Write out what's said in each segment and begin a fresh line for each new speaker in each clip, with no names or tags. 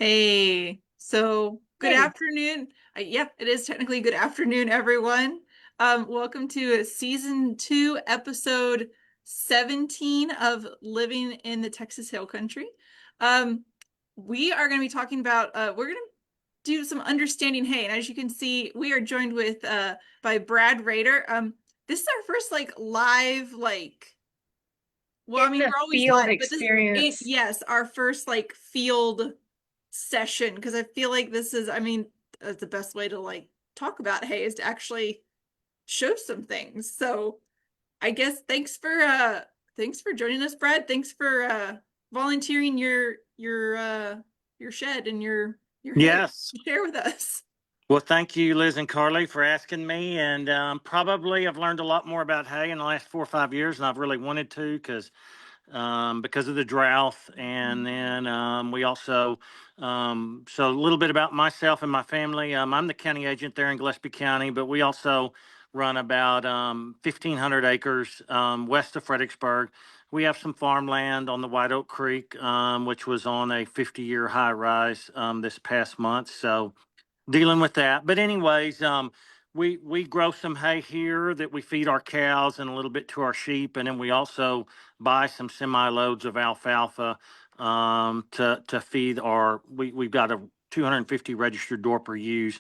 Hey, so good
Hey,
afternoon. Yep, it is technically good afternoon, everyone. Welcome to season two, episode 17 of Living in the Texas Hill Country. Um, we are going to be talking about, we're going to do some understanding hay. And as you can see, we are joined with by Brad Rader. This is our first like live, well, I
in
mean,
the
we're always
field
live, but
experience.
yes, our first like field session because I feel like this is, I mean, the best way to like talk about hay is to actually show some things. So I guess thanks for joining us, Brad. Thanks for volunteering your shed and your hay
Yes.
to share with us.
Well, thank you, Liz and Carly, for asking me. And probably I've learned a lot more about hay in the last 4 or 5 years than I've really wanted to because of the drought. And then we also, so a little bit about myself and my family. I'm the county agent there in Gillespie County, but we also run about 1,500 acres west of Fredericksburg. We have some farmland on the White Oak Creek, which was on a 50-year high rise this past month. So dealing with that. But anyways, we grow some hay here that we feed our cows and a little bit to our sheep, and then we also buy some semi loads of alfalfa to feed our. We've got a 250 registered Dorper ewes.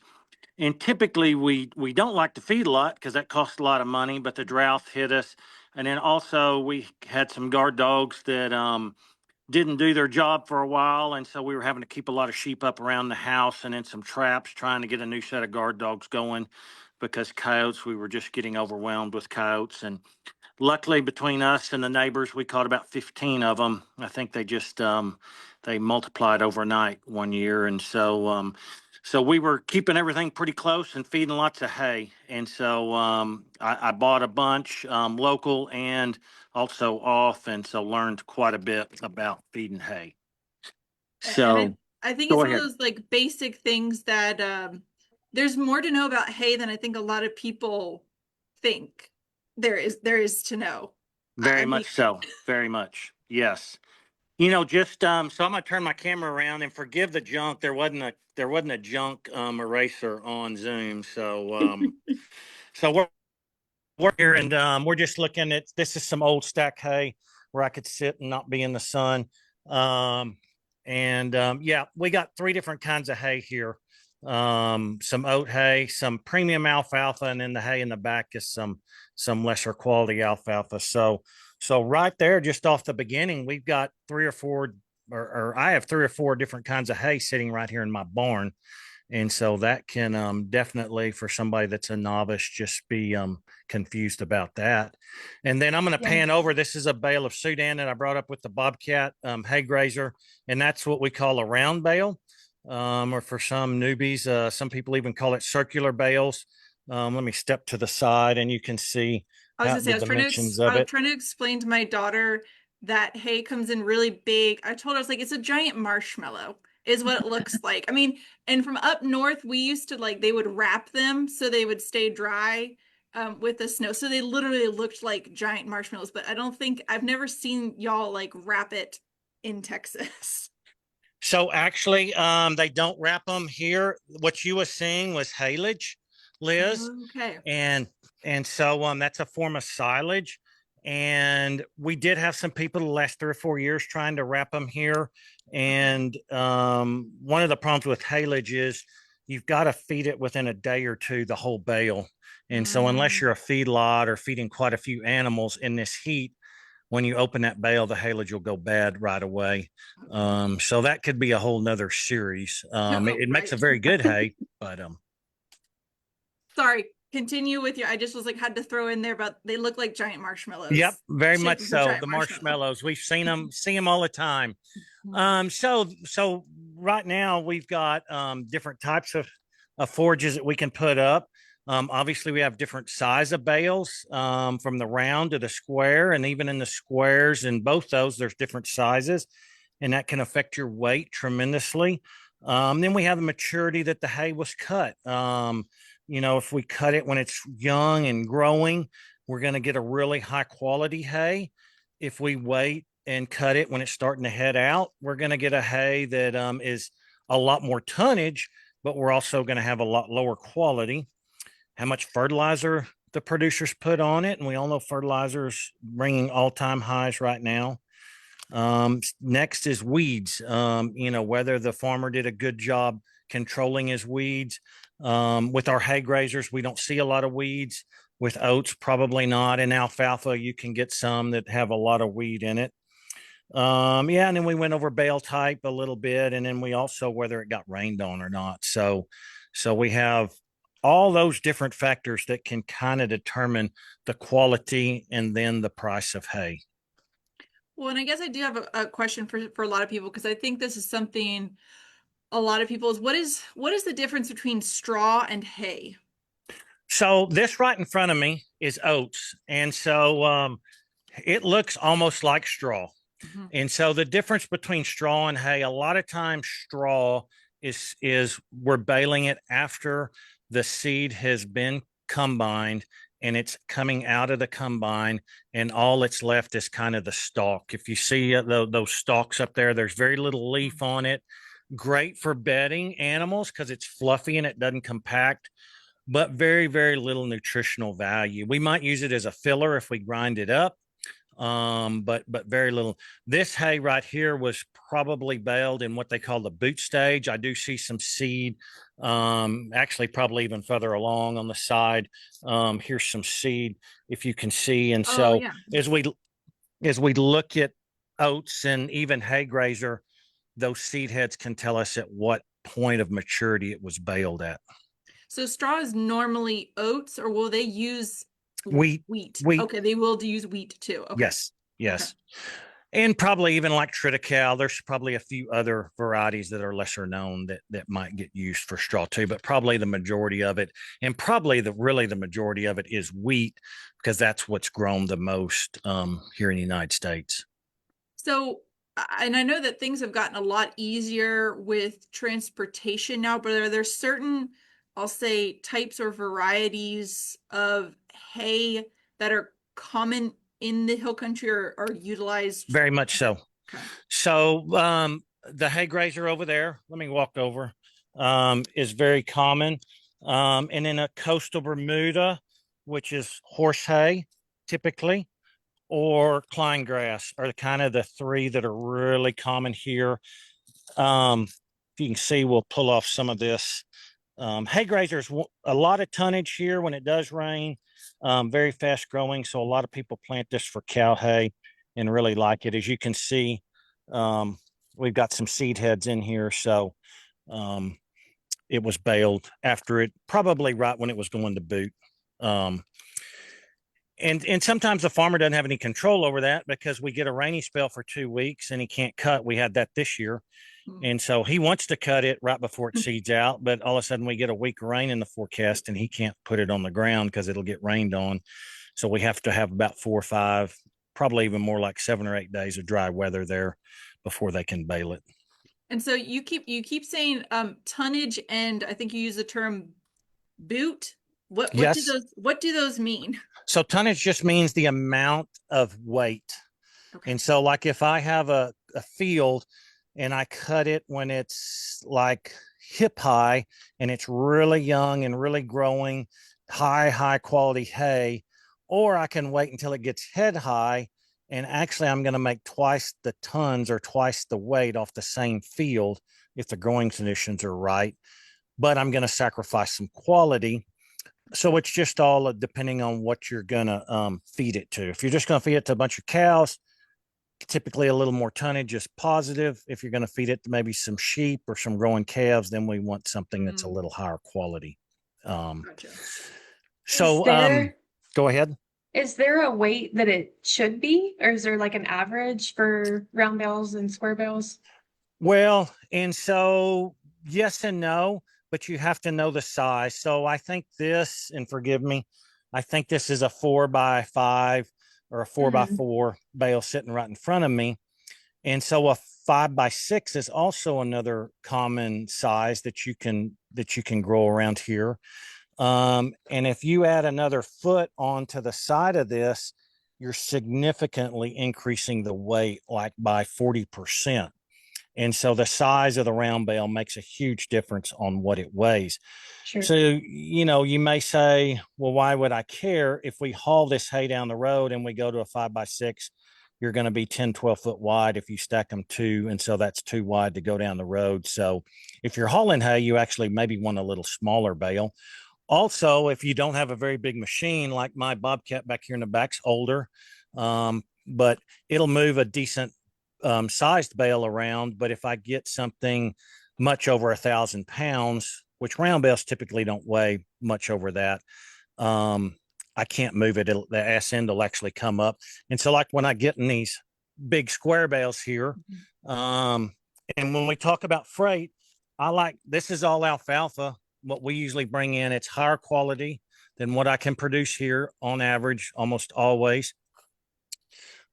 And typically we don't like to feed a lot because that costs a lot of money, but the drought hit us. And then also we had some guard dogs that didn't do their job for a while, and so we were having to keep a lot of sheep up around the house and in some traps trying to get a new set of guard dogs going because coyotes, we were just getting overwhelmed with coyotes. And luckily between us and the neighbors, we caught about 15 of them. I think they just they multiplied overnight one year. And so we were keeping everything pretty close and feeding lots of hay. And so I bought a bunch local and also off, and so learned quite a bit about feeding hay.
And
So
I think it's
go
some of
ahead.
those like basic things that there's more to know about hay than I think a lot of people think there is to know. I
Very
mean,
much so. Very much. Yes. You know, just so I'm gonna turn my camera around and forgive the junk. There wasn't a junk eraser on Zoom. So we're here and we're just looking at this is some old stack hay where I could sit and not be in the sun. Um, and yeah, we got three different kinds of hay here. Some oat hay, some premium alfalfa, and then the hay in the back is some lesser quality alfalfa. So right there, just off the beginning, we've got three or four, or I have three or four different kinds of hay sitting right here in my barn. And so that can definitely, for somebody that's a novice, just be confused about that. And then I'm going to pan
yes.
over. This is a bale of Sudan that I brought up with the Bobcat hay grazer, and that's what we call a round bale. Or for some newbies, some people even call it circular bales. Let me step to the side, and you can see
I was
how
gonna say
the dimensions
I
of
was
it.
trying to explain to my daughter that hay comes in really big. I told her I was like, it's a giant marshmallow, is what it looks like. I mean, and from up north, we used to like they would wrap them so they would stay dry with the snow. So they literally looked like giant marshmallows. But I don't think I've never seen y'all like wrap it in Texas.
So actually, they don't wrap them here. What you were seeing was haylage, Liz,
Okay.
and so that's a form of silage. And we did have some people the last 3 or 4 years trying to wrap them here.
Okay.
And one of the problems with haylage is you've got to feed it within a day or two, the whole bale. And so unless
Mm.
you're a feedlot or feeding quite a few animals in this heat, when you open that bale, the haylage will go bad right away. So that could be a whole nother series. It makes a
Right.
very good hay, but
Sorry, continue with your. I just was like had to throw in there, but they look like giant
yep,
marshmallows.
very
Shape
much
of a
so.
giant
The
marshmallow.
marshmallows, we've seen them, see them all the time.
Mhm.
So right now we've got different types of forages that we can put up. Obviously, we have different size of bales from the round to the square, and even in the squares, in both those, there's different sizes, and that can affect your weight tremendously. Then we have the maturity that the hay was cut. If we cut it when it's young and growing, we're going to get a really high quality hay. If we wait and cut it when it's starting to head out, we're going to get a hay that is a lot more tonnage, but we're also going to have a lot lower quality. How much fertilizer the producers put on it, and we all know fertilizer's bringing all-time highs right now. Next is weeds. Whether the farmer did a good job controlling his weeds. With our hay grazers, we don't see a lot of weeds. With oats, probably not. In alfalfa, you can get some that have a lot of weed in it. And then we went over bale type a little bit, and then we also whether it got rained on or not. So we have all those different factors that can kind of determine the quality and then the price of hay.
Well, and I guess I do have a question for a lot of people because I think this is something a lot of people is what is the difference between straw and hay?
So this right in front of me is oats, and so it looks almost like straw.
Mhm.
And so the difference between straw and hay, a lot of times straw is we're baling it after the seed has been combined and it's coming out of the combine, and all that's left is kind of the stalk. If you see those stalks up there, there's very little leaf on it. Great for bedding animals because it's fluffy and it doesn't compact, but very, very little nutritional value. We might use it as a filler if we grind it up, but very little. This hay right here was probably baled in what they call the boot stage. I do see some seed, actually probably even further along on the side. Here's some seed if you can see. And
Oh
so
yeah.
as we look at oats and even hay grazer, those seed heads can tell us at what point of maturity it was baled at.
So straw is normally oats, or will they use
Wheat,
wheat?
wheat,
Okay, they will use wheat too. Okay.
yes,
Okay.
yes. And probably even like triticale, there's probably a few other varieties that are lesser known that might get used for straw too, but probably the majority of it, and probably the majority of it is wheat because that's what's grown the most here in the United States.
So, and I know that things have gotten a lot easier with transportation now, but are there certain, I'll say, types or varieties of hay that are common in the hill country or utilized?
Very much so.
Okay.
So the hay grazer over there, let me walk over, is very common. And in a coastal Bermuda, which is horse hay, typically, or Klein grass are kind of the three that are really common here. If you can see, we'll pull off some of this. Hay grazers, a lot of tonnage here when it does rain, very fast growing. So a lot of people plant this for cow hay and really like it. As you can see, we've got some seed heads in here. So um, it was baled after it, probably right when it was going to boot. Um, and sometimes the farmer doesn't have any control over that because we get a rainy spell for 2 weeks and he can't cut. We had that this year.
Hmm.
And so he wants to cut it right before it seeds out, but all of a sudden we get a week of rain in the forecast and he can't put it on the ground because it'll get rained on. So we have to have about 4 or 5, probably even more like 7 or 8 days of dry weather there before they can bale it.
And so you keep saying tonnage, and I think you use the term boot.
Yes.
What do those mean?
So tonnage just means the amount of weight.
Okay.
And so, like, if I have a field and I cut it when it's like hip high and it's really young and really growing, high quality hay, or I can wait until it gets head high. And actually, I'm going to make twice the tons or twice the weight off the same field if the growing conditions are right. But I'm going to sacrifice some quality. So it's just all depending on what you're going to feed it to. If you're just going to feed it to a bunch of cows, typically a little more tonnage is positive. If you're going to feed it to maybe some sheep or some growing calves, then we want something that's a
Mm,
little higher quality. Um,
gotcha.
Is
so
there
go ahead.
is there a weight that it should be, or is there like an average for round bales and square bales?
Well, and so yes and no, but you have to know the size. So I think this, and forgive me, I think this is a 4x5 or a four by
Mm,
four bale sitting right in front of me. And so a 5x6 is also another common size that you can grow around here. And if you add another foot onto the side of this, you're significantly increasing the weight, like by 40%. And so the size of the round bale makes a huge difference on what it weighs.
Sure.
So, you may say, well, why would I care if we haul this hay down the road and we go to a 5x6? You're going to be 10, 12 foot wide if you stack them two. And so that's too wide to go down the road. So if you're hauling hay, you actually maybe want a little smaller bale. Also, if you don't have a very big machine, like my Bobcat back here in the back's older, but it'll move a decent sized bale around. But if I get something much over 1,000 pounds, which round bales typically don't weigh much over that, I can't move it. The ass end will actually come up. And so, like when I get in these big square bales here, and when we talk about freight, this is all alfalfa. What we usually bring in, it's higher quality than what I can produce here on average, almost always.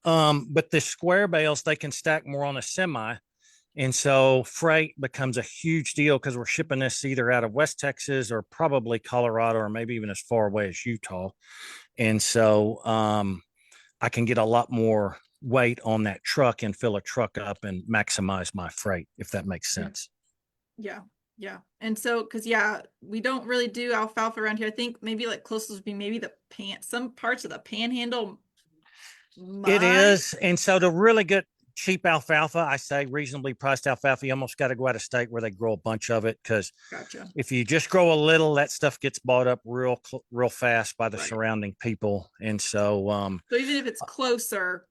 But the square bales, they can stack more on a semi. And so freight becomes a huge deal because we're shipping this either out of West Texas or probably Colorado or maybe even as far away as Utah. And so I can get a lot more weight on that truck and fill a truck up and maximize my freight, if that makes sense.
Yeah. Yeah. And so, cause yeah, we don't really do alfalfa around here. I think maybe like closest would be maybe some parts of the panhandle.
It is. And so the really good cheap alfalfa, I say reasonably priced alfalfa, you almost got to go out of state where they grow a bunch of it. Cause
Gotcha.
if you just grow a little, that stuff gets bought up real fast by the surrounding people. And so,
so even if it's closer,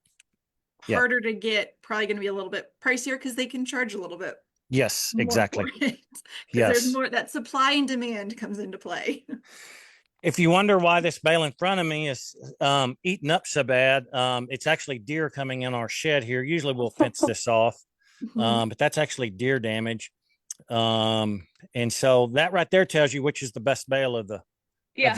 harder to get, probably going to be a little bit pricier because they can charge a little bit.
Yes, exactly.
Because there's more, that supply and demand comes into play.
If you wonder why this bale in front of me is eaten up so bad, it's actually deer coming in our shed here. Usually we'll fence this off, but that's actually deer damage. And so that right there tells you which is the best bale of the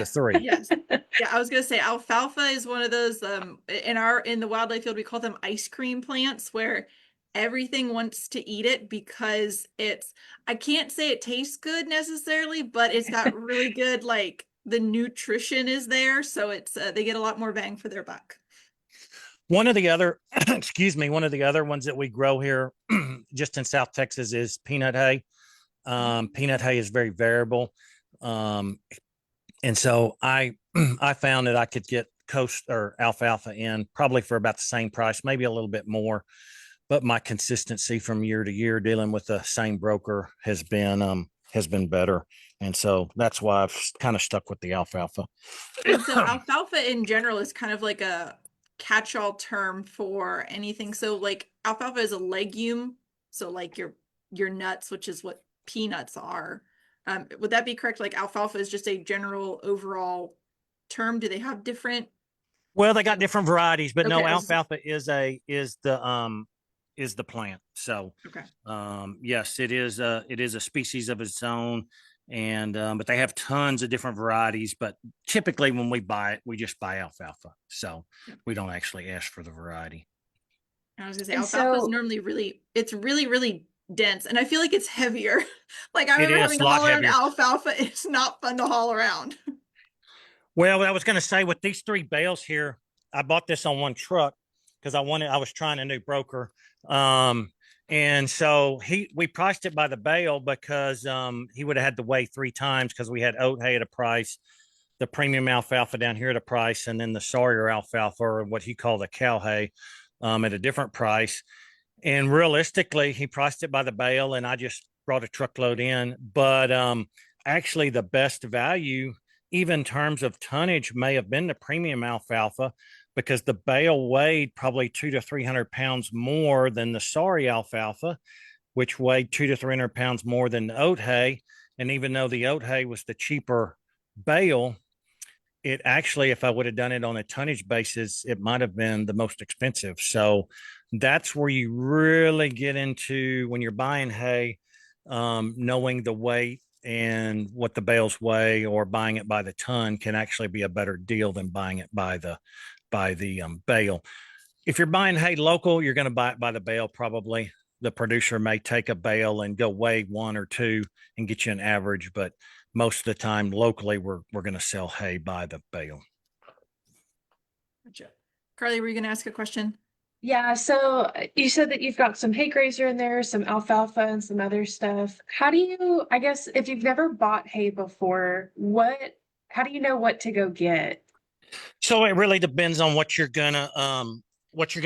three.
Yes. Yeah, I was gonna say alfalfa is one of those in the wildlife field we call them ice cream plants where everything wants to eat it because I can't say it tastes good necessarily, but it's got really good, like the nutrition is there, so it's they get a lot more bang for their buck.
One of the other one of the other ones that we grow here just in South Texas is peanut hay. Peanut hay is very variable. And so I found that I could get coast or alfalfa in probably for about the same price, maybe a little bit more. But my consistency from year to year dealing with the same broker has been better. And so that's why I've kind of stuck with the alfalfa.
And so alfalfa in general is kind of like a catch-all term for anything. So like alfalfa is a legume, so like your nuts, which is what peanuts are. Would that be correct? Like alfalfa is just a general overall term. Do they have different?
Well, they got different varieties, but no,
Okay,
alfalfa is the plant. So
okay.
yes, it is a species of its own. And but they have tons of different varieties. But typically when we buy it, we just buy alfalfa. So we don't actually ask for the variety.
I was gonna say alfalfa is normally really dense, and I feel like it's heavier. Like I remember having to haul around alfalfa. It's not fun to haul around.
Well, I was going to say with these three bales here, I bought this on one truck because I was trying a new broker. And so we priced it by the bale because he would have had to weigh 3 times because we had oat hay at a price, the premium alfalfa down here at a price, and then the Sawyer alfalfa, or what he called the cow hay, at a different price. And realistically, he priced it by the bale, and I just brought a truckload in. But actually, the best value, even in terms of tonnage, may have been the premium alfalfa because the bale weighed probably 200 to 300 pounds more than the sorry alfalfa, which weighed 200 to 300 pounds more than the oat hay. And even though the oat hay was the cheaper bale, it actually, if I would have done it on a tonnage basis, it might have been the most expensive. So that's where you really get into when you're buying hay, knowing the weight and what the bales weigh, or buying it by the ton can actually be a better deal than buying it by the bale. If you're buying hay local, you're going to buy it by the bale. Probably the producer may take a bale and go weigh one or two and get you an average, but most of the time locally we're going to sell hay by the bale.
Gotcha. Carly, were you going to ask a question?
Yeah, so you said that you've got some hay grazer in there, some alfalfa and some other stuff. How do you, I guess, if you've never bought hay before, how do you know what to go get?
So it really depends on what you're gonna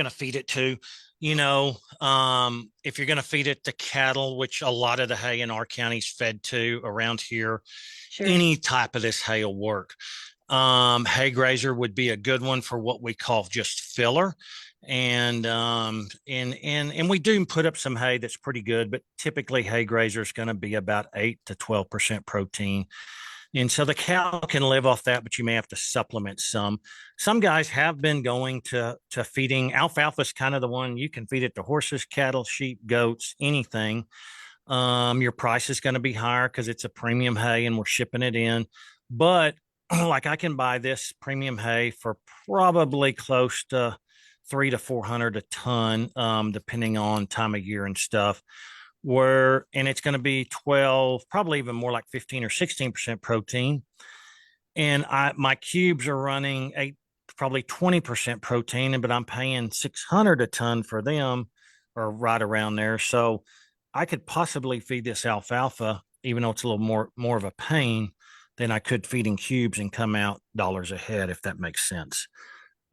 feed it to. If you're gonna feed it to cattle, which a lot of the hay in our county's fed to around here,
Sure.
any type of this hay will work. Hay grazer would be a good one for what we call just filler. And we do put up some hay that's pretty good, but typically hay grazer is going to be about 8 to 12% protein. And so the cow can live off that, but you may have to supplement some. Some guys have been going to feeding alfalfa is kind of the one you can feed it to horses, cattle, sheep, goats, anything. Your price is going to be higher because it's a premium hay and we're shipping it in. But like I can buy this premium hay for probably close to 300 to 400 a ton, depending on time of year and stuff. And it's going to be 12, probably even more like 15 or 16% protein. And my cubes are running probably 20% protein, but I'm paying 600 a ton for them, or right around there. So I could possibly feed this alfalfa, even though it's a little more of a pain than I could feeding cubes and come out dollars ahead, if that makes sense.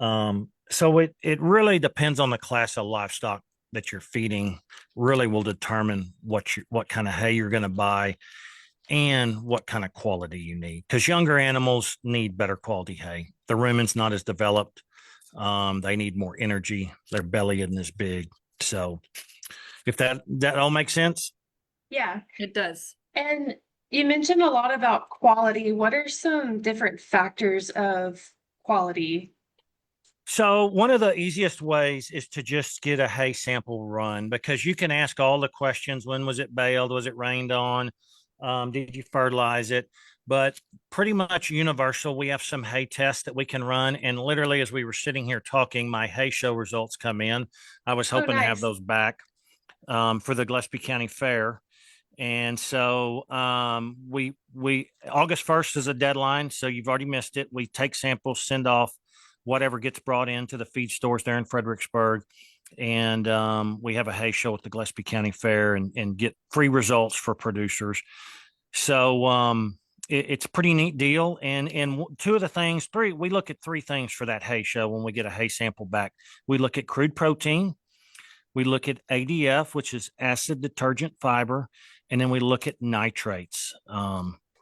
So it really depends on the class of livestock that you're feeding. Really will determine what kind of hay you're going to buy and what kind of quality you need. Because younger animals need better quality hay. The rumen's not as developed. They need more energy. Their belly isn't as big. So if that all makes sense.
Yeah.
It does.
And you mentioned a lot about quality. What are some different factors of quality?
So one of the easiest ways is to just get a hay sample run, because you can ask all the questions. When was it baled? Was it rained on? Did you fertilize it? But pretty much universal, we have some hay tests that we can run. And literally, as we were sitting here talking, my hay show results come in. I was
Oh,
hoping to have
nice.
those back for the Gillespie County Fair. And so we August 1st is a deadline, so you've already missed it. We take samples, send off whatever gets brought into the feed stores there in Fredericksburg, and we have a hay show at the Gillespie County Fair and get free results for producers. So it's a pretty neat deal. And two of the things, three, we look at three things for that hay show when we get a hay sample back. We look at crude protein, we look at ADF, which is acid detergent fiber, and then we look at nitrates.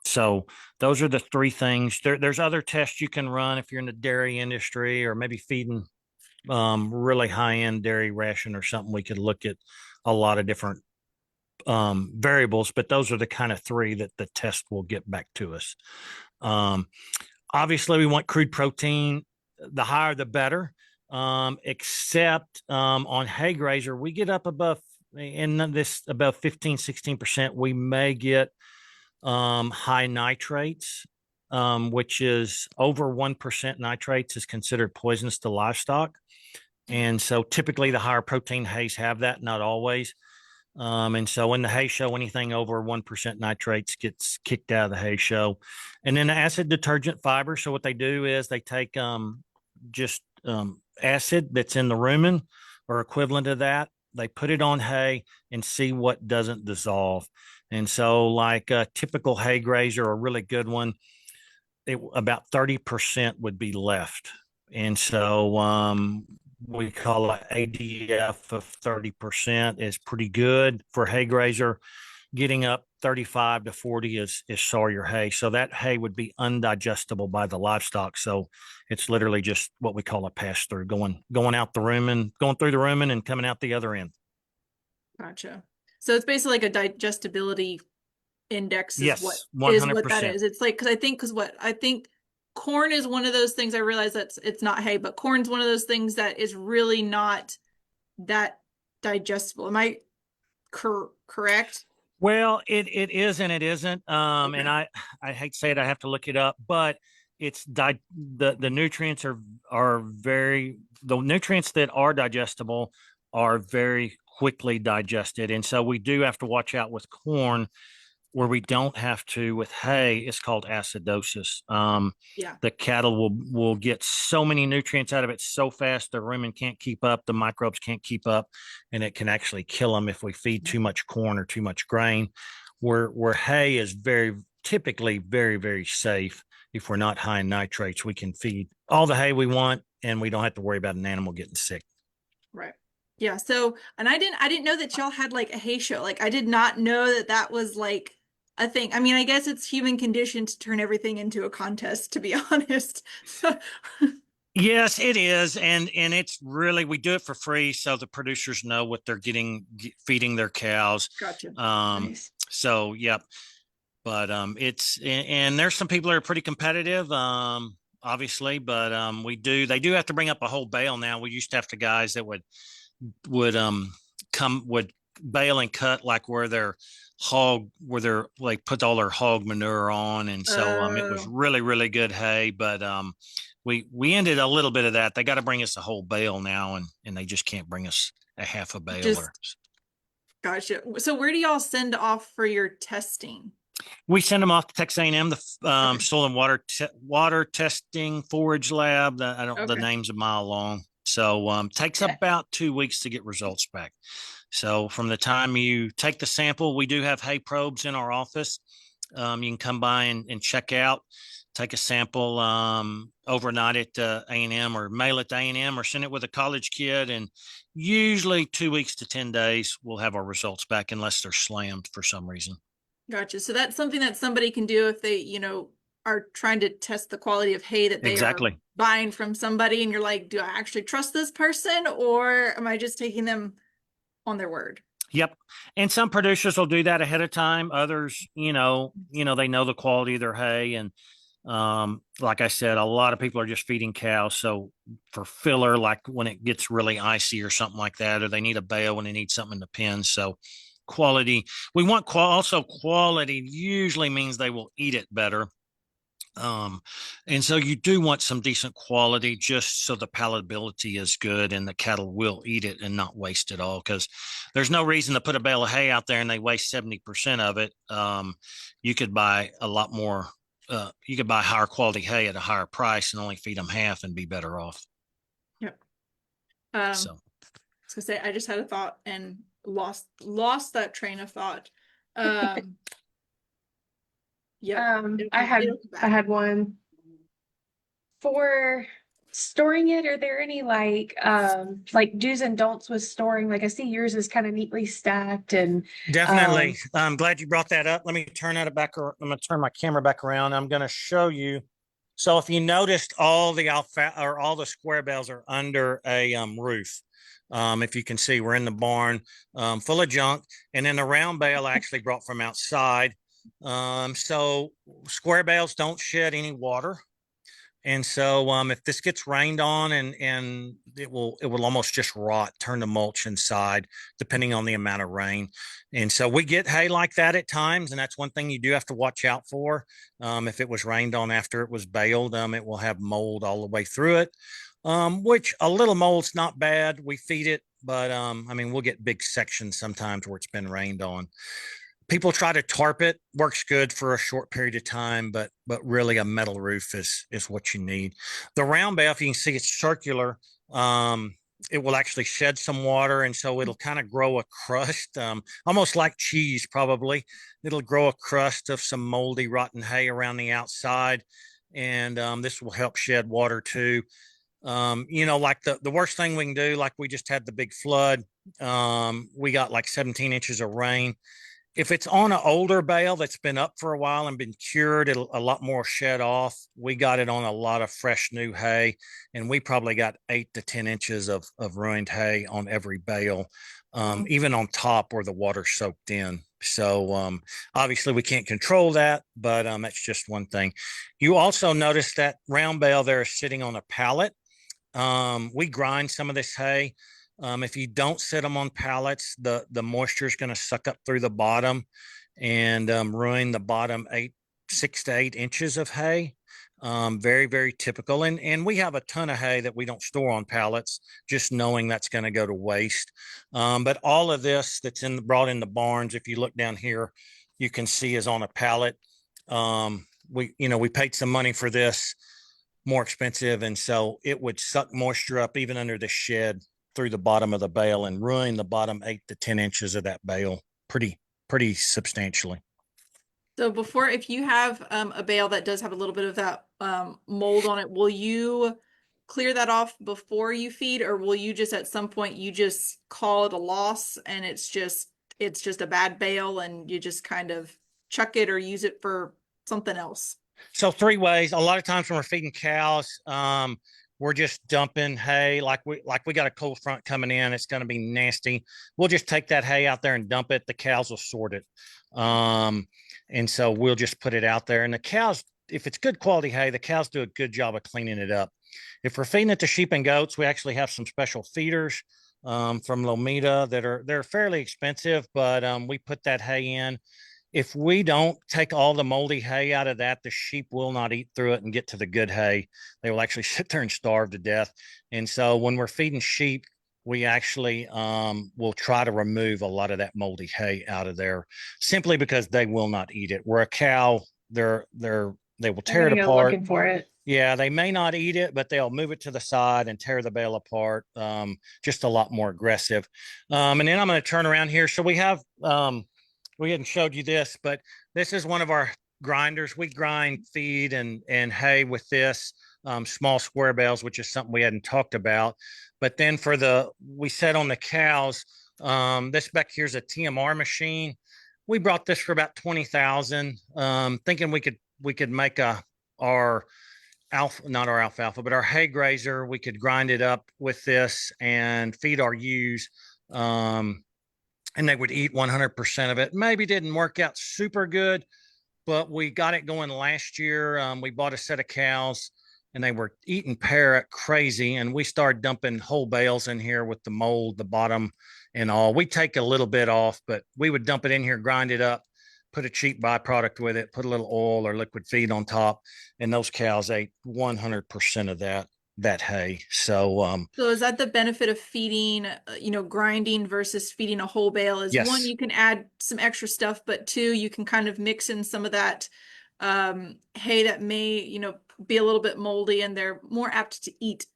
So those are the three things. There's other tests you can run if you're in the dairy industry or maybe feeding really high end dairy ration or something. We could look at a lot of different variables, but those are the kind of three that the test will get back to us. Um, Obviously, we want crude protein. The higher, the better. Except on hay grazer, we get up above in this above 15, 16%. We may get high nitrates, which is over 1% nitrates is considered poisonous to livestock. And so typically the higher protein hays have that, not always. And so in the hay show, anything over 1% nitrates gets kicked out of the hay show. And then the acid detergent fiber. So what they do is they take just acid that's in the rumen or equivalent of that. They put it on hay and see what doesn't dissolve. And so, like a typical hay grazer, a really good one, about 30% would be left. And so we call it ADF of 30% is pretty good for hay grazer. Getting up 35 to 40 is sawyer hay. So that hay would be undigestible by the livestock. So it's literally just what we call a pass through, going out the rumen, going through the rumen and coming out the other end.
Gotcha. So it's basically like a digestibility index
Yes,
is what that
100%.
is. It's like because what I think corn is one of those things. I realize that it's not hay, but corn's one of those things that is really not that digestible. Am I correct?
Well, it is and it isn't. And
Okay.
I hate to say it, I have to look it up, but the nutrients are very the nutrients that are digestible are very quickly digested, and so we do have to watch out with corn where we don't have to with hay is called acidosis.
Yeah.
The cattle will get so many nutrients out of it so fast, the rumen can't keep up, the microbes can't keep up, and it can actually kill them if we feed too much corn or too much grain. Where hay is very typically very, very safe. If we're not high in nitrates, we can feed all the hay we want, and we don't have to worry about an animal getting sick.
Right. Yeah. So, and I didn't know that y'all had like a hay show. Like, I did not know that that was like a thing. I mean, I guess it's human condition to turn everything into a contest, to be honest. So,
Yes, it is, and it's really we do it for free, so the producers know what they're feeding their cows.
gotcha.
Nice.
So yep, but and there's some people that are pretty competitive, obviously, but they do have to bring up a whole bale now. We used to have the guys that would would bale and cut like where they're like put all their hog manure on, and so it was
Oh,
really really good hay, but we ended a little bit of that. They got to bring us a whole bale now, and they just can't bring us a half a bale. Or
just gotcha. So, where do y'all send off for your testing?
we send them off to Texas A&M, the
Okay.
soil and water testing forage lab. I don't the
Okay.
name's a mile long, so takes about 2 weeks to get results back. So from the time you take the sample, we do have hay probes in our office. You can come by and check out, take a sample overnight at A&M, or mail it to A&M, or send it with a college kid. And usually 2 weeks to 10 days, we'll have our results back unless they're slammed for some reason.
Gotcha. So that's something that somebody can do if they, are trying to test the quality of hay that they are
Exactly.
buying from somebody, and you're like, do I actually trust this person, or am I just taking them on their word?
Yep. And some producers will do that ahead of time. Others, they know the quality of their hay. And like I said, a lot of people are just feeding cows. So for filler, like when it gets really icy or something like that, or they need a bale when they need something in the pen. So quality, we want also quality usually means they will eat it better. Um, and so you do want some decent quality just so the palatability is good and the cattle will eat it and not waste it all. Because there's no reason to put a bale of hay out there and they waste 70% of it. You could buy a lot more, you could buy higher quality hay at a higher price and only feed them half and be better off.
Yep.
So,
I was gonna say, I just had a thought and lost that train of thought. Um, yep.
I had
It'll come
I
back.
had one for storing it. Are there any like do's and don'ts with storing? Like I see yours is kind of neatly stacked and
definitely.
um
I'm glad you brought that up. Let me turn that back. I'm going to turn my camera back around. I'm going to show you. So if you noticed, all the all the square bales are under a roof. If you can see, we're in the barn, full of junk, and then the round bale I actually brought from outside. So square bales don't shed any water. And so if this gets rained on, and it will almost just rot, turn to mulch inside, depending on the amount of rain. And so we get hay like that at times, and that's one thing you do have to watch out for. If it was rained on after it was baled, it will have mold all the way through it. Which a little mold's not bad. We feed it, but I mean we'll get big sections sometimes where it's been rained on. People try to tarp it, works good for a short period of time, but really a metal roof is what you need. The round bale, if you can see, it's circular. um it will actually shed some water, and so it'll kind of grow a crust, almost like cheese. Probably it'll grow a crust of some moldy rotten hay around the outside, and this will help shed water too. Like the worst thing we can do, like we just had the big flood. We got like 17 inches of rain. If it's on an older bale that's been up for a while and been cured, it'll a lot more shed off. We got it on a lot of fresh new hay, and we probably got 8 to 10 inches of ruined hay on every bale,
Wow.
even on top where the water soaked in. So obviously we can't control that, but that's just one thing. You also notice that round bale there is sitting on a pallet. We grind some of this hay. If you don't sit them on pallets, the moisture is going to suck up through the bottom and ruin the bottom 6 to 8 inches of hay. Very, very typical. And we have a ton of hay that we don't store on pallets, just knowing that's going to go to waste. But all of this that's brought in the barns, if you look down here, you can see is on a pallet. We paid some money for this, more expensive, and so it would suck moisture up even under the shed through the bottom of the bale and ruin the bottom 8 to 10 inches of that bale pretty substantially.
So before, if you have a bale that does have a little bit of that mold on it, will you clear that off before you feed, or will you just at some point you just call it a loss and it's just a bad bale and you just kind of chuck it or use it for something else?
So 3 ways. A lot of times when we're feeding cows, we're just dumping hay. Like we got a cold front coming in. It's going to be nasty. We'll just take that hay out there and dump it. The cows will sort it. And so we'll just put it out there. And the cows, if it's good quality hay, the cows do a good job of cleaning it up. If we're feeding it to sheep and goats, we actually have some special feeders from Lomita they're fairly expensive, but we put that hay in. If we don't take all the moldy hay out of that, the sheep will not eat through it and get to the good hay. They will actually sit there and starve to death. And so when we're feeding sheep, we actually will try to remove a lot of that moldy hay out of there simply because they will not eat it. Where a cow, they will
I'm
tear it
gonna go
apart.
looking for it.
Yeah, they may not eat it, but they'll move it to the side and tear the bale apart. Just a lot more aggressive. And then I'm going to turn around here. So we hadn't showed you this, but this is one of our grinders. We grind feed and hay with this, small square bales, which is something we hadn't talked about. But then we set on the cows, this back here's a TMR machine. We brought this for about 20,000, thinking we could make our not our alfalfa, but our hay grazer. We could grind it up with this and feed our ewes. And they would eat 100% of it. Maybe didn't work out super good, but we got it going last year. We bought a set of cows and they were eating parrot crazy. And we started dumping whole bales in here with the mold, the bottom and all. We take a little bit off, but we would dump it in here, grind it up, put a cheap byproduct with it, put a little oil or liquid feed on top. And those cows ate 100% of that hay. So
So is that the benefit of feeding, grinding versus feeding a whole bale? Is one,
yes,
you can add some extra stuff, but two, you can kind of mix in some of that hay that may, be a little bit moldy, and they're more apt to eat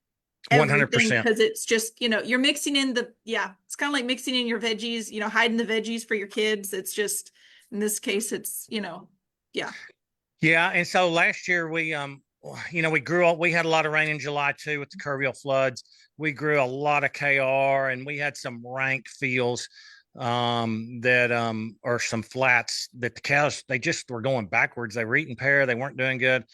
everything
100%.
because it's just, you're mixing in it's kind of like mixing in your veggies, hiding the veggies for your kids. It's just, in this case, it's, yeah.
Yeah, and so last year we grew up. We had a lot of rain in July too with the Kerrville floods. We grew a lot of KR, and we had some rank fields that or some flats that the cows they just were going backwards. They were eating pear. They weren't doing good.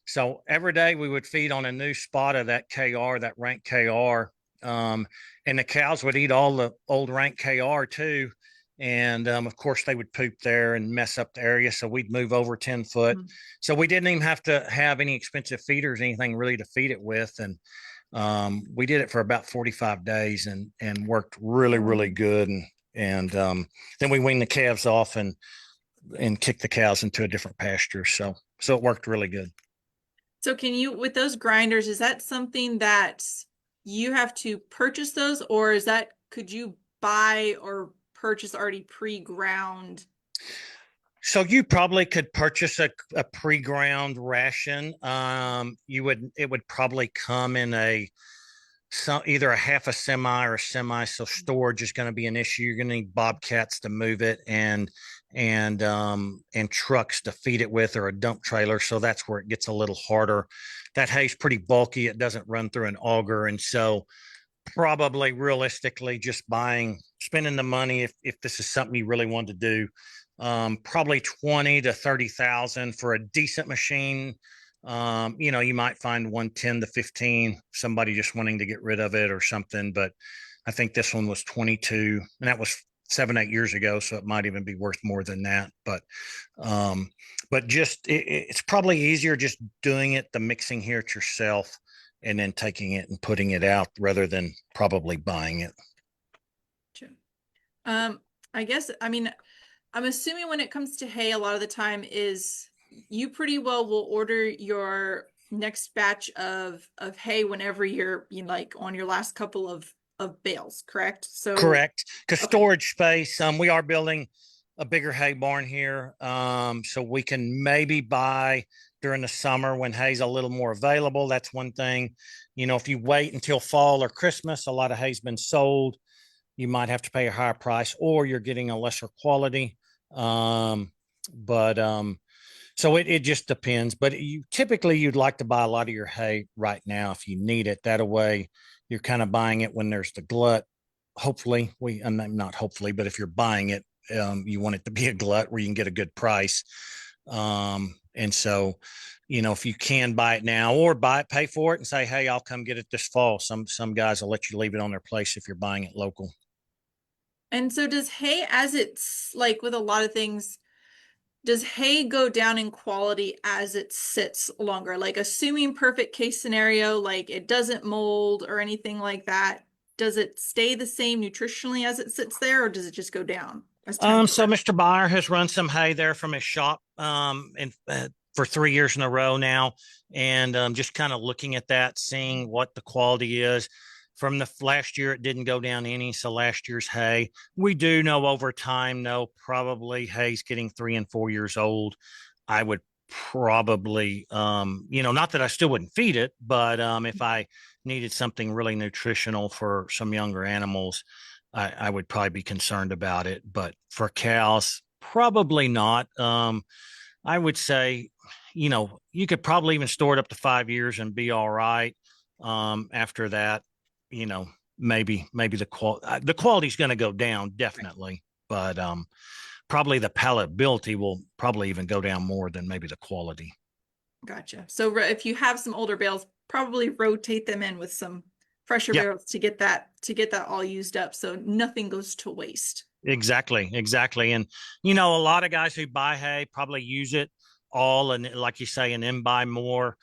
So every day we would feed on a new spot of that KR, that rank KR, and the cows would eat all the old rank KR too. And of course, they would poop there and mess up the area. So we'd move over 10 foot.
Mhm.
So we didn't even have to have any expensive feeders, anything really to feed it with. And we did it for about 45 days and worked really, really good. And then we weaned the calves off and kicked the cows into a different pasture. So it worked really good.
So can you, with those grinders, is that something that you have to purchase those, or could you buy or purchase already pre-ground?
So you probably could purchase a pre-ground ration. It would probably come in either a half a semi or a semi. So storage is going to be an issue. You're going to need bobcats to move it and trucks to feed it with, or a dump trailer. So that's where it gets a little harder. That hay's pretty bulky. It doesn't run through an auger, and so probably realistically just spending the money if this is something you really want to do, probably 20 to 30,000 for a decent machine. You might find 110 to 15, somebody just wanting to get rid of it or something, but I think this one was 22, and that was 7-8 years ago, so it might even be worth more than that. But just it's probably easier just doing the mixing here it yourself and then taking it and putting it out rather than probably buying it.
Sure. I guess, I'm assuming when it comes to hay, a lot of the time is you pretty well will order your next batch of hay whenever you're like on your last couple of bales, correct? So
Correct. Because
okay.
storage space, we are building a bigger hay barn here, so we can maybe buy during the summer when hay's a little more available. That's one thing. If you wait until fall or Christmas, a lot of hay's been sold. You might have to pay a higher price, or you're getting a lesser quality. But so it just depends. But typically you'd like to buy a lot of your hay right now if you need it. That way, you're kind of buying it when there's the glut. Hopefully, not hopefully, but if you're buying it, you want it to be a glut where you can get a good price. And so, if you can buy it now or pay for it and say, hey, I'll come get it this fall. Some guys will let you leave it on their place if you're buying it local.
And so does hay, as it's like with a lot of things, does hay go down in quality as it sits longer? Like assuming perfect case scenario, like it doesn't mold or anything like that, does it stay the same nutritionally as it sits there, or does it just go down as time
So
progresses?
Mr. Byer has run some hay there from his shop, and for 3 years in a row now, and just kind of looking at that, seeing what the quality is. From the last year, it didn't go down any. So last year's hay, we do know over time, no, probably hay's getting 3 and 4 years old. I would probably, not that I still wouldn't feed it, but if I needed something really nutritional for some younger animals, I would probably be concerned about it. But for cows, probably not. I would say, you could probably even store it up to 5 years and be all right. After that, you know, maybe the quality is going to go down definitely, but probably the palatability will probably even go down more than maybe the quality.
Gotcha. So if you have some older bales, probably rotate them in with some fresher
Yeah,
bales to get that all used up so nothing goes to waste.
exactly. And a lot of guys who buy hay probably use it all, and like you say, and then buy more.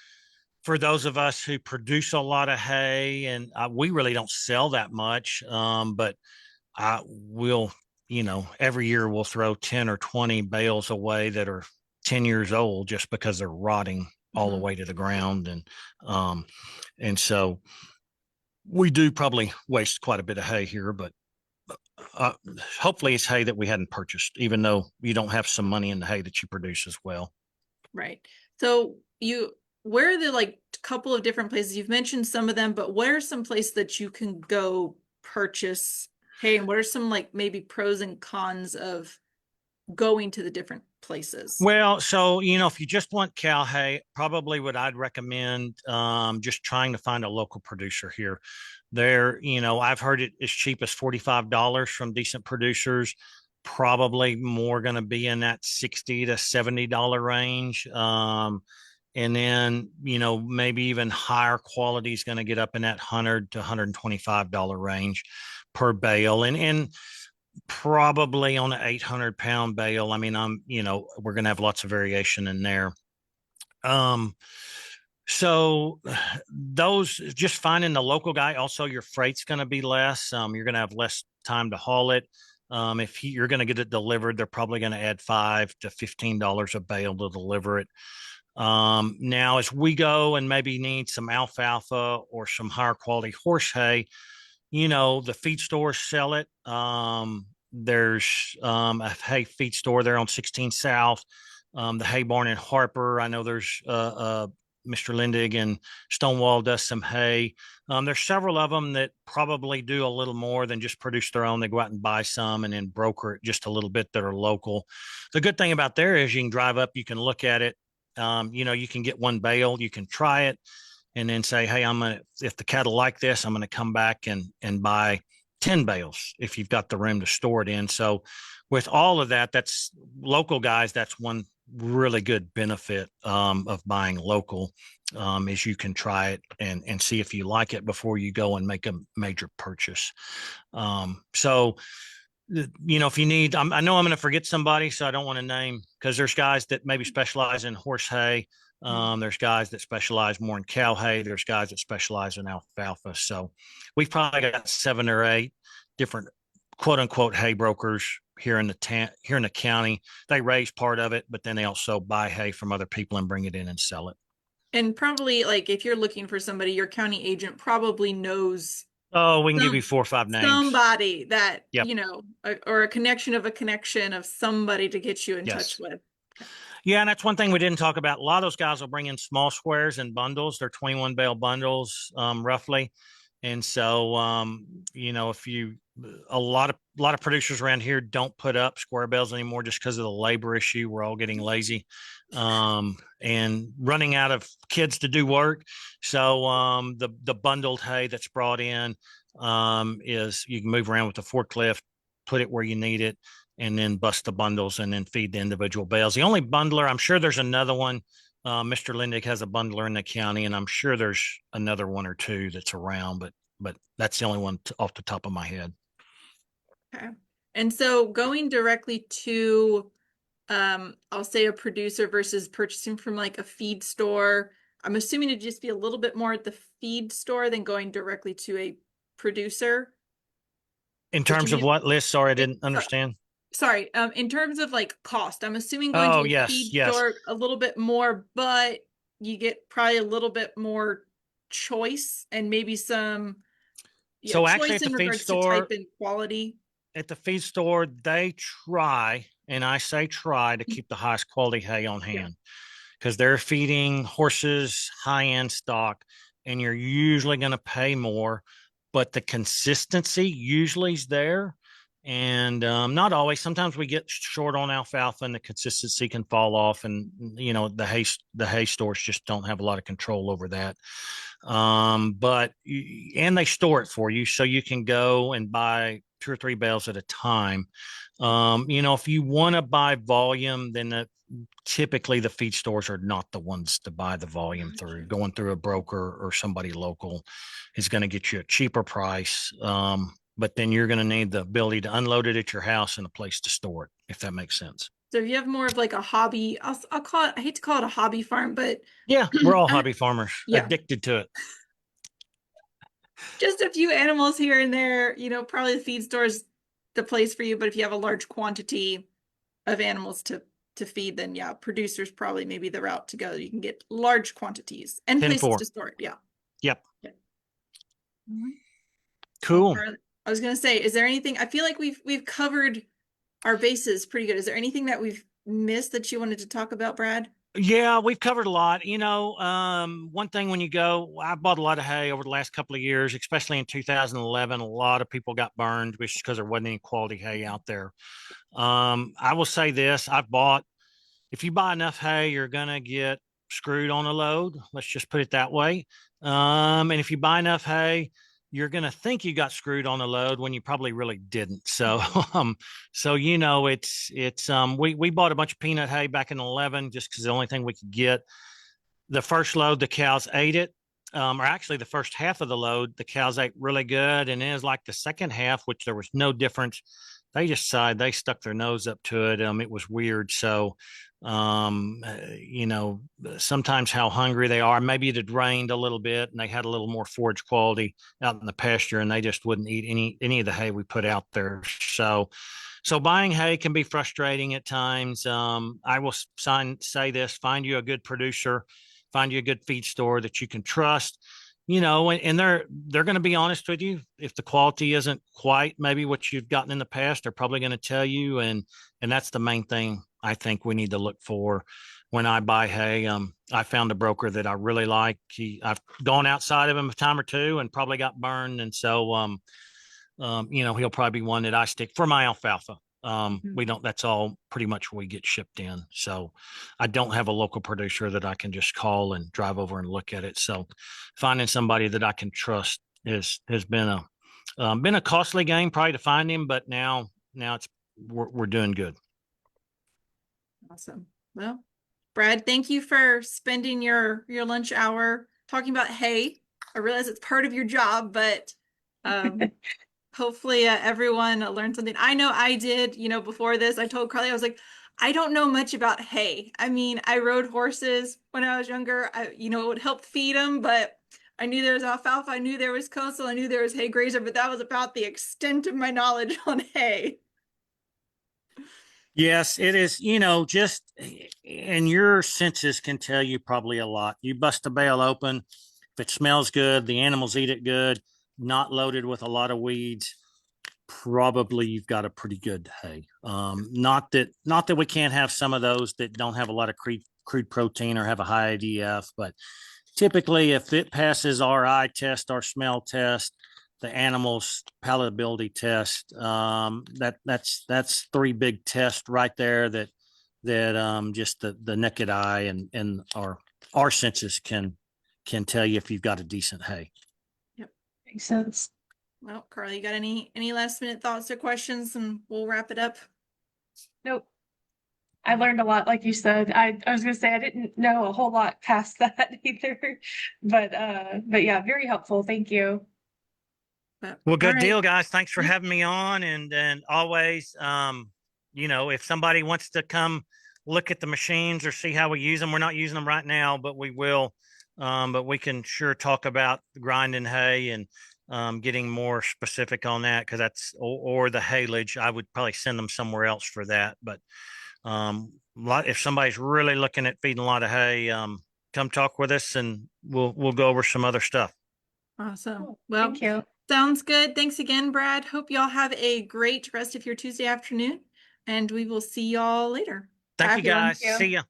For those of us who produce a lot of hay, and we really don't sell that much, but I will, every year we'll throw 10 or 20 bales away that are 10 years old just because they're rotting all the
Mhm.
way to the ground. Um, and so we do probably waste quite a bit of hay here, but uh, hopefully it's hay that we hadn't purchased, even though you don't have some money in the hay that you produce as well.
Right. So where are the like couple of different places? You've mentioned some of them, but where are some places that you can go purchase hay, and what are some like maybe pros and cons of going to the different places?
Well, so if you just want cow hay, probably what I'd recommend, just trying to find a local producer here. There, I've heard it as cheap as $45 from decent producers. Probably more going to be in that $60 to $70 range. And then maybe even higher quality is going to get up in that $100 to $125 range per bale. And probably on an 800-pound bale. I mean, we're going to have lots of variation in there. Um, so those, just finding the local guy. Also, your freight's going to be less. You're going to have less time to haul it. If you're going to get it delivered, they're probably going to add $5 to $15 a bale to deliver it. Now, as we go and maybe need some alfalfa or some higher quality horse hay, the feed stores sell it. There's a hay feed store there on 16 South. The hay barn in Harper. I know there's Mr. Lindig and Stonewall does some hay. There's several of them that probably do a little more than just produce their own. They go out and buy some and then broker it just a little bit that are local. The good thing about there is you can drive up, you can look at it. You can get one bale, you can try it, and then say, hey, if the cattle like this, I'm gonna come back and buy 10 bales if you've got the room to store it in. So with all of that, that's local guys. That's one really good benefit of buying local, is you can try it and see if you like it before you go and make a major purchase. So if you need, I know I'm going to forget somebody, so I don't want to name, because there's guys that maybe specialize in horse hay. There's guys that specialize more in cow hay. There's guys that specialize in alfalfa. So we've probably got 7 or 8 different quote unquote hay brokers here in the county. They raise part of it, but then they also buy hay from other people and bring it in and sell it.
And probably like if you're looking for somebody, your county agent probably knows
Oh, we can give you
Some
4 or 5 names.
somebody that,
Yep.
or a connection of somebody to get you in touch
Yes.
with. Okay.
Yeah, and that's one thing we didn't talk about. A lot of those guys will bring in small squares and bundles. They're 21 bale bundles, roughly. And so, if you a lot of producers around here don't put up square bales anymore just because of the labor issue. We're all getting lazy, and running out of kids to do work. So, the bundled hay that's brought in, is you can move around with the forklift, put it where you need it, and then bust the bundles and then feed the individual bales. The only bundler, I'm sure there's another one. Mr. Lindick has a bundler in the county, and I'm sure there's another one or two that's around, but that's the only one off the top of my head.
Okay. And so going directly to, I'll say a producer versus purchasing from like a feed store, I'm assuming it'd just be a little bit more at the feed store than going directly to a producer.
In
Would you
terms of
be,
what list? Sorry, I
it,
didn't understand.
sorry, in terms of like cost, I'm assuming going to
Oh,
a
yes,
feed
yes.
store a little bit more, but you get probably a little bit more choice and maybe some, yeah,
So actually,
choice in regards to type and quality.
at the feed store, they try, and I say try, to keep the highest quality hay on
Yeah.
hand because they're feeding horses high end stock, and you're usually going to pay more, but the consistency usually is there. And not always. Sometimes we get short on alfalfa, and the consistency can fall off. And the hay stores just don't have a lot of control over that. But and they store it for you, so you can go and buy 2 or 3 bales at a time. If you want to buy volume, then typically the feed stores are not the ones to buy the volume through.
Gotcha.
Going through a broker or somebody local is going to get you a cheaper price. But then you're going to need the ability to unload it at your house and a place to store it, if that makes sense.
So if you have more of like a hobby, I'll call it, I hate to call it a hobby farm, but
Yeah, we're all
I-
hobby farmers,
yeah,
addicted to it.
just a few animals here and there, probably the feed store's the place for you. But if you have a large quantity of animals to feed, then yeah, producers probably maybe the route to go. You can get large quantities and
Ten
places
four.
to store it. Yeah.
Yep.
Yeah. All right. Well,
Cool.
Carly, I was gonna say, is there anything? I feel like we've covered our bases pretty good. Is there anything that we've missed that you wanted to talk about, Brad?
Yeah, we've covered a lot. One thing when you go, I bought a lot of hay over the last couple of years, especially in 2011. A lot of people got burned, which is because there wasn't any quality hay out there. I will say this: if you buy enough hay, you're gonna get screwed on a load. Let's just put it that way. And if you buy enough hay, you're gonna think you got screwed on a load when you probably really didn't. So, we bought a bunch of peanut hay back in 11 just because the only thing we could get. The first load, the cows ate it. Or actually, the first half of the load, the cows ate really good, and then it was like the second half, which there was no difference. They just decided they stuck their nose up to it. It was weird. So, sometimes how hungry they are. Maybe it had rained a little bit, and they had a little more forage quality out in the pasture, and they just wouldn't eat any of the hay we put out there. So buying hay can be frustrating at times. I will say this: find you a good producer, find you a good feed store that you can trust. And they're going to be honest with you. If the quality isn't quite maybe what you've gotten in the past, they're probably going to tell you. And that's the main thing I think we need to look for when I buy hay. I found a broker that I really like. I've gone outside of him a time or two and probably got burned, and so he'll probably be one that I stick for my alfalfa.
Mhm.
We don't, that's all pretty much we get shipped in. So I don't have a local producer that I can just call and drive over and look at it. So finding somebody that I can trust has been a costly game probably to find him, but now we're doing good.
Awesome. Well, Brad, thank you for spending your lunch hour talking about hay. I realize it's part of your job, but um, hopefully everyone learned something. I know I did. Before this, I told Carly, I was like, I don't know much about hay. I mean, I rode horses when I was younger. It would help feed them, but I knew there was alfalfa. I knew there was coastal. I knew there was hay grazer, but that was about the extent of my knowledge on hay.
Yes, it is. Just and your senses can tell you probably a lot. You bust a bale open, if it smells good, the animals eat it good. not loaded with a lot of weeds, probably you've got a pretty good hay. Not that we can't have some of those that don't have a lot of crude protein or have a high IDF, but typically if it passes our eye test, our smell test, the animal's palatability test, that's three big tests right there that just the naked eye and our senses can tell you if you've got a decent hay.
Yep.
Makes sense.
Well, Carly, you got any last minute thoughts or questions, and we'll wrap it up.
Nope. I learned a lot, like you said. I was gonna say I didn't know a whole lot past that either. But yeah, very helpful. Thank you.
But,
Well,
all
good
right.
deal, guys. Thanks for having me on. And always, if somebody wants to come look at the machines or see how we use them, we're not using them right now, but we will. But we can sure talk about grinding hay and getting more specific on that, because or the haylage. I would probably send them somewhere else for that. But if somebody's really looking at feeding a lot of hay, come talk with us and we'll go over some other stuff.
Awesome.
Cool.
Well,
Thank you.
sounds good. Thanks again, Brad. Hope y'all have a great rest of your Tuesday afternoon, and we will see y'all later.
Thank
Bye,
you,
everyone.
guys. See ya.